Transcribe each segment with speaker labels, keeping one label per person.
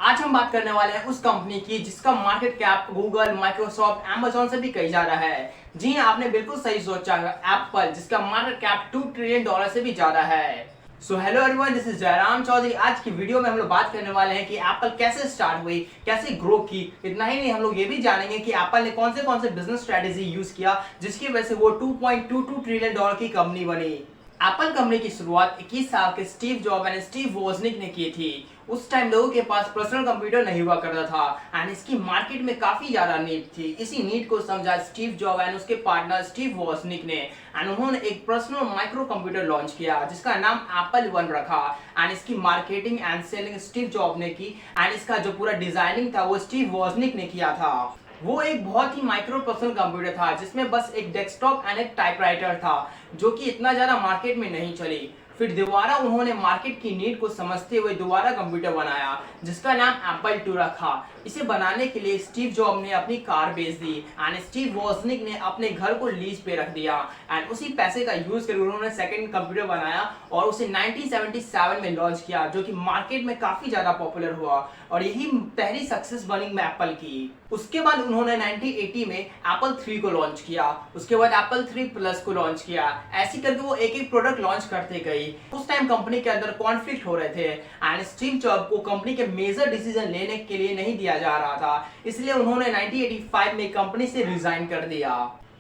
Speaker 1: आज हम बात करने वाले हैं उस कंपनी की जिसका market cap Google, Microsoft, Amazon से भी कहीं ज्यादा है। जी हाँ, आपने बिल्कुल सही सोचा है, एप्पल, जिसका मार्केट कैप $2 ट्रिलियन से भी ज्यादा है। So hello everyone, this is Jairam Chaudhary. आज की वीडियो में हम लोग बात करने वाले हैं कि एप्पल कैसे स्टार्ट हुई, कैसे ग्रो की। इतना ही नहीं, हम लोग ये भी जानेंगे कि एप्पल ने कौन से बिजनेस स्ट्रेटेजी यूज किया जिसकी वजह से वो $2.22 ट्रिलियन की कंपनी बनी। एप्पल कंपनी की शुरुआत 21 साल के स्टीव जॉब एंड स्टीव वोजनिक ने की थी। उस टाइम लोगों के पास पर्सनल कंप्यूटर नहीं हुआ करता था एंड इसकी मार्केट में काफी ज्यादा नीड थी। इसी नीड को समझा स्टीव जॉब एंड उसके पार्टनर स्टीव वोजनिक ने एंड उन्होंने एक पर्सनल माइक्रो कंप्यूटर लॉन्च किया जिसका नाम एप्पल वन रखा एंड इसकी marketing and selling Steve job ने की एंड इसका जो पूरा डिजाइनिंग था वो स्टीव वोजनिक ने किया था। वो एक बहुत ही माइक्रो पर्सनल कंप्यूटर था जिसमें बस एक डेस्कटॉप एंड एक टाइपराइटर था जो कि इतना ज्यादा मार्केट में नहीं चली। फिर दोबारा उन्होंने मार्केट की नीड को समझते हुए दोबारा कंप्यूटर बनाया जिसका नाम एप्पल टू रखा। इसे बनाने के लिए स्टीव जॉब ने अपनी कार बेच दी एंड स्टीव वोजनिक ने अपने घर को लीज पे रख दिया एंड उसी पैसे का यूज करके उन्होंने सेकंड कंप्यूटर बनाया और उसे 1977 में लॉन्च किया जो कि मार्केट में काफी ज्यादा पॉपुलर हुआ और यही पहली सक्सेस बनी एप्पल की। उसके बाद उन्होंने 1980 में एप्पल 3 को लॉन्च किया, उसके बाद एप्पल 3 प्लस को लॉन्च किया। ऐसे करके वो एक एक प्रोडक्ट लॉन्च करते गए। उस टाइम कंपनी के अंदर कॉन्फ्लिक्ट हो रहे थे एंड स्टीव जॉब को कंपनी के मेजर डिसीजन लेने के लिए नहीं दिया जा रहा था, इसलिए उन्होंने 1985 में कंपनी से रिजाइन कर दिया।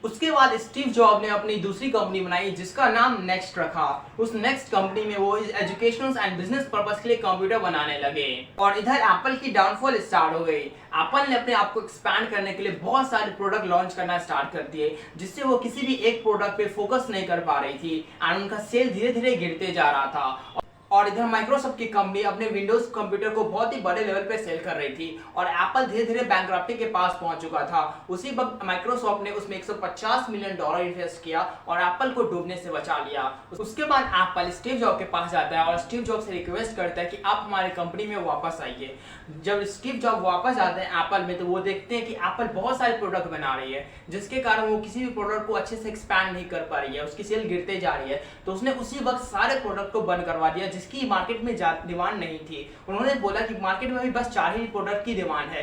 Speaker 1: उसके बाद स्टीव जॉब ने अपनी दूसरी कंपनी बनाई जिसका नाम नेक्स्ट रखा। उस नेक्स्ट कंपनी में वो एजुकेशनल एंड बिजनेस पर्पस के लिए कंप्यूटर बनाने लगे और इधर एप्पल की डाउनफॉल स्टार्ट हो गई। एप्पल ने अपने आप को एक्सपैंड करने के लिए बहुत सारे प्रोडक्ट लॉन्च करना स्टार्ट कर दिए जिससे वो किसी भी एक प्रोडक्ट पे फोकस नहीं कर पा रही थी एंड उनका सेल धीरे धीरे गिरते जा रहा था। और इधर माइक्रोसॉफ्ट की कंपनी अपने विंडोज कंप्यूटर को बहुत ही बड़े लेवल पे सेल कर रही थी और एप्पल धीरे धीरे बैंकरप्टी के पास पहुंच चुका था। उसी वक्त माइक्रोसॉफ्ट ने उसमें $150 मिलियन इन्वेस्ट किया और एप्पल को डूबने से बचा लिया। उसके बाद एप्पल स्टीव जॉब के पास जाता है और स्टीव जॉब से रिक्वेस्ट करता है कि आप हमारी कंपनी में वापस आइए। जब स्टीव जॉब वापस आते हैं एप्पल में तो वो देखते हैं कि एप्पल बहुत सारे प्रोडक्ट बना रही है जिसके कारण वो किसी भी प्रोडक्ट को अच्छे से एक्सपैंड नहीं कर पा रही है, उसकी सेल गिरते जा रही है। तो उसने उसी वक्त सारे प्रोडक्ट को बंद करवा दिया जिसकी मार्केट में डिमांड नहीं थी। उन्होंने बोला कि मार्केट में भी बस 4 ही प्रोडक्ट की डिमांड है,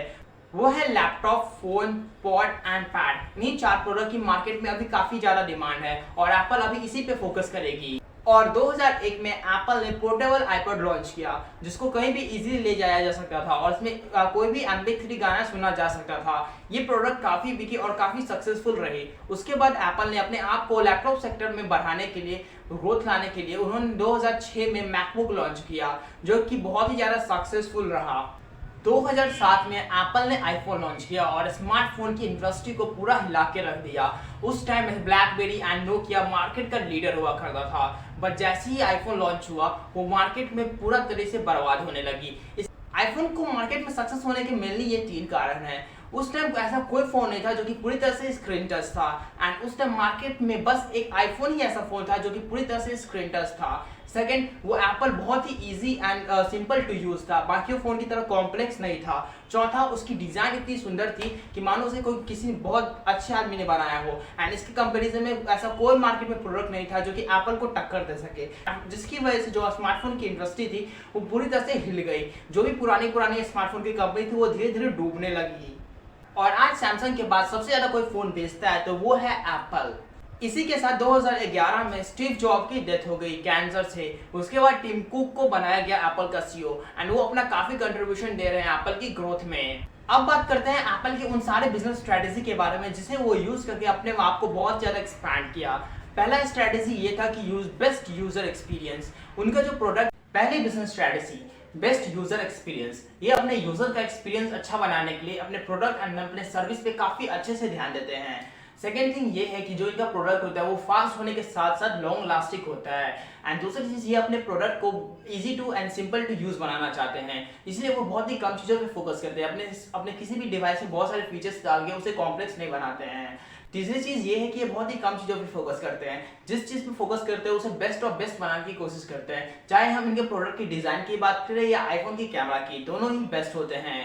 Speaker 1: वो है laptop, phone, pod and pad. इन्हीं 4 प्रोडक्ट की मार्केट में अभी काफी ज्यादा डिमांड है और एप्पल अभी इसी पे फोकस करेगी। और 2001 में एप्पल ने पोर्टेबल आईपॉड लॉन्च किया जिसको कहीं भी इजीली ले जाया जा सकता था और इसमें कोई भी MP3 गाना सुना जा सकता था। ये प्रोडक्ट काफी बिकी और काफी सक्सेसफुल रही। उसके बाद एप्पल ने अपने आप को लैपटॉप सेक्टर में बढ़ाने के लिए, ग्रोथ लाने के लिए उन्होंने 2006 में मैकबुक लॉन्च किया जो कि बहुत ही ज्यादा सक्सेसफुल रहा। 2007 में एप्पल ने आईफोन लॉन्च किया और स्मार्टफोन की इंडस्ट्री को पूरा हिला के रख दिया। उस टाइम में ब्लैकबेरी एंड नोकिया मार्केट का लीडर हुआ करता था, बट जैसे ही आईफोन लॉन्च हुआ वो मार्केट में पूरा तरह से बर्बाद होने लगी। इस आईफोन को मार्केट में सक्सेस होने के मेनली ये 3 कारण हैं। उस टाइम ऐसा कोई फोन नहीं था जो कि पूरी तरह से स्क्रीन टच था एंड उस टाइम मार्केट में बस एक आईफोन ही ऐसा फोन था जो कि पूरी तरह से स्क्रीन टच था। सेकंड, वो एप्पल बहुत ही easy and simple to use था, बाकी फोन की तरह कॉम्प्लेक्स नहीं था। चौथा, उसकी डिजाइन इतनी सुंदर थी कि मानो उसे कोई किसी बहुत अच्छे आदमी ने बनाया हो एंड इसके कंपैरिजन में ऐसा कोई मार्केट में प्रोडक्ट नहीं था जो कि एप्पल को टक्कर दे सके, जिसकी वजह से जो स्मार्टफोन की इंडस्ट्री थी वो पूरी तरह से हिल गई। जो भी पुरानी स्मार्टफोन की कंपनी थी वो धीरे धीरे डूबने लगी और आज सैमसंग के बाद सबसे ज्यादा कोई फोन बेचता है तो वो है एप्पल। इसी के साथ 2011 में स्टीव जॉब की डेथ हो गई कैंसर से। उसके बाद टिम कुक को बनाया गया एप्पल का CEO एंड वो अपना काफी कंट्रीब्यूशन दे रहे हैं एप्पल की ग्रोथ में। अब बात करते हैं एप्पल के उन सारे बिजनेस स्ट्रेटेजी के बारे में जिसे वो यूज करके अपने आप को बहुत ज्यादा एक्सपैंड किया। पहला स्ट्रेटेजी ये था कि यूज बेस्ट यूजर एक्सपीरियंस। उनका जो प्रोडक्ट, पहली business strategy best user experience, ये अपने यूजर का एक्सपीरियंस अच्छा बनाने के लिए अपने प्रोडक्ट एंड अपने सर्विस पे काफी अच्छे से ध्यान देते हैं। सेकेंड थिंग ये है कि जो इनका प्रोडक्ट होता है वो फास्ट होने के साथ साथ लॉन्ग लास्टिंग होता है एंड दूसरी चीज ये अपने प्रोडक्ट को easy to and simple to use बनाना चाहते हैं, इसलिए वो बहुत ही कम चीजों पे फोकस करते हैं। अपने किसी भी डिवाइस में बहुत सारे फीचर्स डाल के उसे कॉम्प्लेक्स नहीं बनाते हैं। तीसरी चीज ये है कि ये बहुत ही कम चीजों पे फोकस करते हैं, जिस चीज पे फोकस करते हैं उसे बेस्ट ऑफ बेस्ट बनाने की कोशिश करते हैं। चाहे हम इनके प्रोडक्ट की डिजाइन की बात करें या आईफोन की कैमरा की, दोनों ही बेस्ट होते हैं।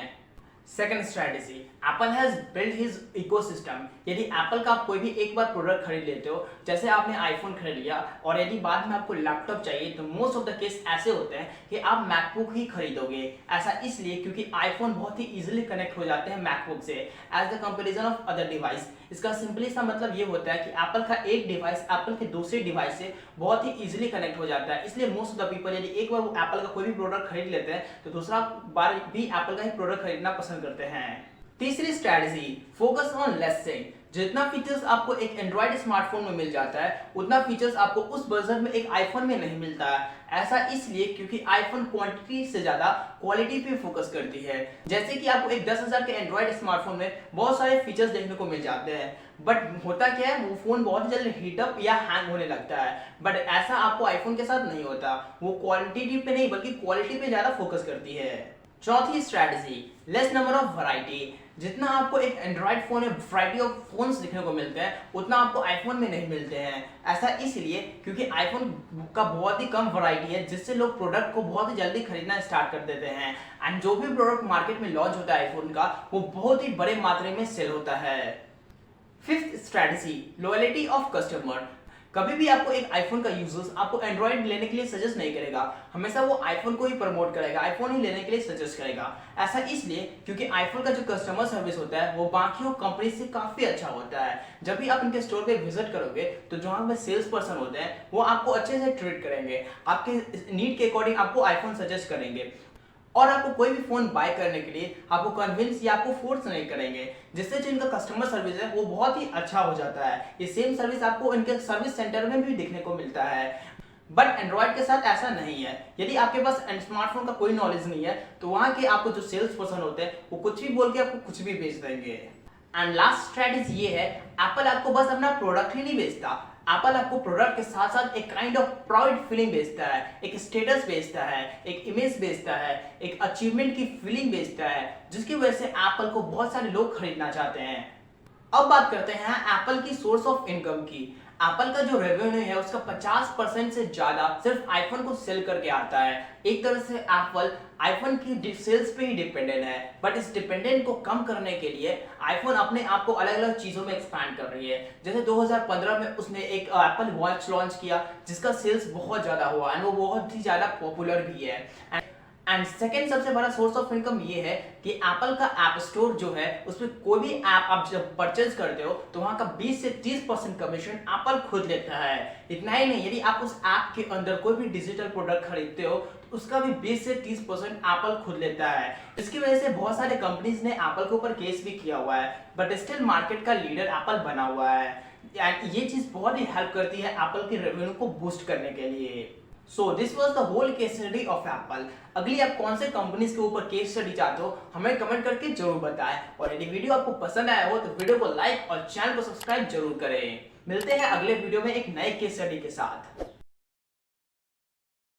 Speaker 1: Second strategy, Apple has build his ecosystem. यदि एप्पल का आप कोई भी एक बार प्रोडक्ट खरीद लेते हो, जैसे आपने आईफोन खरीद लिया और यदि बाद में आपको लैपटॉप चाहिए, तो मोस्ट ऑफ द केस ऐसे होते हैं कि आप मैकबुक ही खरीदोगे। ऐसा इसलिए क्योंकि आईफोन बहुत ही इजीली कनेक्ट हो जाते हैं मैकबुक से as the comparison of other device. इसका सिंपली सा मतलब ये होता है कि एप्पल का एक डिवाइस एप्पल के दूसरे डिवाइस से बहुत ही इजीली कनेक्ट हो जाता है। इसलिए मोस्ट ऑफ द पीपल यदि एक बार वो एप्पल का कोई भी प्रोडक्ट खरीद लेते हैं, तो दूसरा बार भी एप्पल का ही प्रोडक्ट खरीदना पसंद करते हैं। तीसरी strategy, focus on less thing. जितना फीचर्स आपको एक एंड्रॉइड स्मार्टफोन में मिल जाता है, उतना फीचर्स आपको उस वर्जन में एक आईफोन में नहीं मिलता है। ऐसा इसलिए क्योंकि आईफोन क्वांटिटी से ज्यादा क्वालिटी पे फोकस करती है। जैसे कि आपको एक 10,000 के एंड्रॉइड स्मार्टफोन में बहुत सारे फीचर्स देखने को मिल जाते हैं, बट होता क्या है, वो फोन बहुत जल्द हीटअप या हैंग होने लगता है। बट ऐसा आपको आईफोन के साथ नहीं होता। वो क्वांटिटी पे नहीं बल्कि क्वालिटी पे ज्यादा फोकस करती है। चौथी strategy, less number of variety. जितना आपको एक एंड्रॉइड फोन में वैरायटी ऑफ फोन्स देखने को मिलते हैं, उतना आपको आईफोन में नहीं मिलते हैं। ऐसा इसलिए क्योंकि आईफोन का बहुत ही कम वैरायटी है, जिससे लोग प्रोडक्ट को बहुत ही जल्दी खरीदना स्टार्ट कर देते हैं। एंड जो भी प्रोडक्ट मार्केट में लॉन्च होता है आईफोन का, वो बहुत ही बड़े मात्रा में सेल होता है। Fifth strategy, loyalty of customer. कभी भी आपको एक आईफोन का यूजर्स आपको एंड्रॉइड लेने के लिए सजेस्ट नहीं करेगा, हमेशा वो आईफोन को ही प्रमोट करेगा, आईफोन ही लेने के लिए सजेस्ट करेगा। ऐसा इसलिए क्योंकि आईफोन का जो कस्टमर सर्विस होता है, वो बाकी कंपनी से काफी अच्छा होता है। जब भी आप इनके स्टोर पे विजिट करोगे, तो जहां पे सेल्स पर्सन होते हैं, वो आपको अच्छे से ट्रीट करेंगे, आपके नीड के अकॉर्डिंग आपको आईफोन सजेस्ट करेंगे और आपको कोई भी फोन बाय करने के लिए आपको कन्विंस या आपको फोर्स नहीं करेंगे, जिससे जो इनका कस्टमर सर्विस है वो बहुत ही अच्छा हो जाता है। ये सेम सर्विस आपको इनके सर्विस सेंटर में भी देखने को मिलता है। बट एंड्रॉइड के साथ ऐसा नहीं है। यदि आपके पास स्मार्टफोन का कोई नॉलेज नहीं है, तो वहां के आपको जो सेल्स पर्सन होते हैं, वो कुछ भी बोल के आपको कुछ भी बेच देंगे। एंड लास्ट स्ट्रेटजी ये है, एप्पल आपको बस अपना प्रोडक्ट ही नहीं बेचता, एप्पल आपको प्रोडक्ट के साथ साथ एक काइंड ऑफ प्राउड फीलिंग बेचता है, एक स्टेटस बेचता है, एक इमेज बेचता है, एक अचीवमेंट की फीलिंग बेचता है, जिसकी वजह से एप्पल को बहुत सारे लोग खरीदना चाहते हैं। अब बात करते हैं एप्पल की सोर्स ऑफ इनकम की। एप्पल का जो रेवेन्यू है, उसका 50% से ज्यादा सिर्फ आईफोन को सेल करके आता है। एक तरह से एप्पल आईफोन की सेल्स पे ही डिपेंडेंट है, बट इस डिपेंडेंट को कम करने के लिए आईफोन अपने आप को अलग अलग चीजों में एक्सपैंड कर रही है। जैसे 2015 में उसने एक एप्पल वॉच लॉन्च किया, जिसका सेल्स बहुत ज्यादा हुआ एंड वो बहुत ही ज्यादा पॉपुलर भी है। एंड सेकेंड सबसे बड़ा सोर्स ऑफ इनकम ये है कि एप्पल का ऐप स्टोर जो है, उसमें कोई भी ऐप आप जब परचेज करते हो, तो वहां का 20 से 30% कमीशन एप्पल खुद लेता है। इतना ही नहीं, यदि आप उस ऐप के अंदर कोई भी डिजिटल प्रोडक्ट खरीदते हो, तो उसका भी 20 से 30% एप्पल खुद लेता है। इसकी वजह से बहुत सारे कंपनीज ने एप्पल के ऊपर केस भी किया हुआ है, बट स्टिल मार्केट का लीडर एप्पल बना हुआ है। ये चीज बहुत ही हेल्प करती है एप्पल के रेवेन्यू को बूस्ट करने के लिए। So this was the whole case study of Apple। अगली आप कौन से कंपनीज के ऊपर केस स्टडी चाहते हो, हमें कमेंट करके जरूर बताएं। और यदि वीडियो आपको पसंद आया हो, तो वीडियो को लाइक और चैनल को सब्सक्राइब जरूर करें। मिलते हैं अगले वीडियो में एक नए केस स्टडी के साथ।